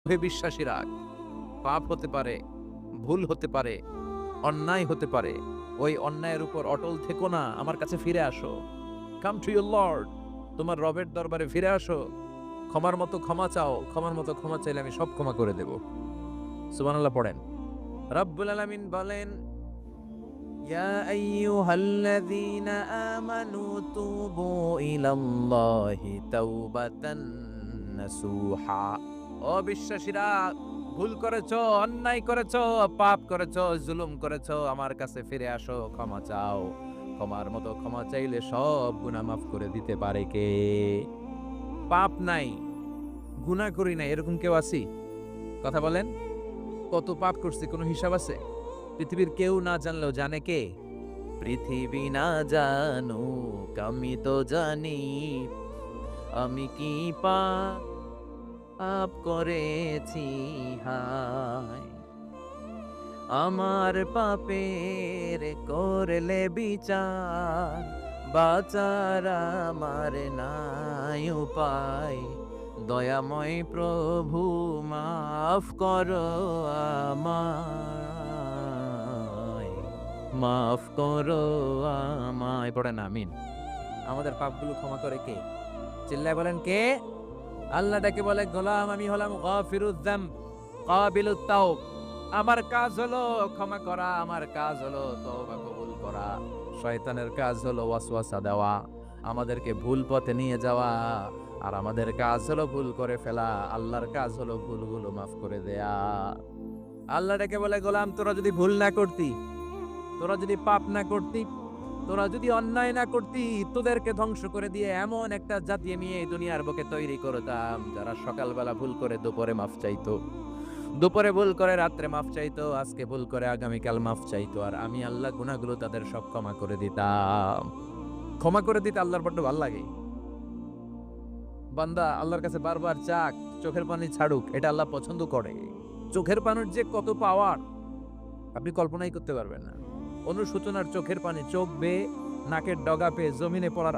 হে বিশ্বাসীরা, পাপ হতে পারে, ভুল হতে পারে, অন্যায় হতে পারে। ওই অন্যায়ের উপর অটল থেকো না, আমার কাছে ফিরে আসো। কাম টু ইউর লর্ড, তোমার রবের দরবারে ফিরে আসো। ক্ষমার মতো ক্ষমা চাও, ক্ষমার মতো ক্ষমা চাইলে আমি সব ক্ষমা করে দেব। সুবহানাল্লাহ পড়েন। রব্বুল আলামিন বলেন, ইয়া আইয়ুহাল্লাযীনা আমানু তুবু ইলাল্লাহি তাওবাতান নাসুহা। ও বিশ্বাসীরা, ভুল করেছো, অন্যায় করেছো, পাপ করেছো, জুলুম করেছো, আমার কাছে ফিরে আসো, ক্ষমা চাও। ক্ষমার মতো ক্ষমা চাইলে সব গুনাহ মাফ করে দিতে পারে কে? পাপ নাই, গুনাহ করি নাই, এরকম কেউ আছি? কথা বলেন। কত পাপ করছি, কোনো হিসাব আছে? পৃথিবীর কেউ না জানলেও জানে কে? পৃথিবী না জানুক আমি তো জানি, আমি কি পাপ করেছি হায়। আমার পাপের করলে বিচার, বাঁচার আমার নাই উপায়। দয়াময় প্রভু মাফ করো আমায়, মাফ করো আমায়। পড়েন আমিন। আমাদের পাপগুলো ক্ষমা করে কে? চিল্লায় বলেন কে? আল্লাহ ডাকে বলে, গোলাম আমি হলাম গাফিরুয যামব কাবিলুত তাওব। আমার কাজ হলো ক্ষমা করা, আমার কাজ হলো তওবা কবুল করা। শয়তানের কাজ হলো ওয়াসওয়াসা দেওয়া, আমাদেরকে ভুল পথে নিয়ে যাওয়া। আর আমাদের কাজ হলো ভুল করে ফেলা, আল্লাহর কাজ হলো ভুলগুলো মাফ করে দেয়া। আল্লাহ ডেকে বলে, গোলাম তোরা যদি ভুল না করতি, তোরা যদি পাপ না করতি, তোরা যদি অন্যায় না করতি, তোদেরকে ধ্বংস করে দিয়ে এমন একটা জাতি আমি এই দুনিয়ার বুকে তৈরি করতাম, যারা সকালবেলা ভুল করে দুপুরে মাফ চাইতো, দুপুরে ভুল করে রাত্রে মাফ চাইতো, আজকে ভুল করে আগামীকাল মাফ চাইতো, আর আমি আল্লাহ গুনাহগুলো তাদের সব ক্ষমা করে দিতাম। ক্ষমা করে দিতে আল্লাহর বড্ড ভালো লাগে। বান্দা আল্লাহর কাছে বারবার চাক, চোখের পানি ছাড়ুক, এটা আল্লাহ পছন্দ করে। চোখের পানির যে কত পাওয়ার আপনি কল্পনাই করতে পারবেন না। অনুশোচনার চোখের পানি, চোখ বেয়ে নাকের ডগা পেয়ে জমিনে পড়ার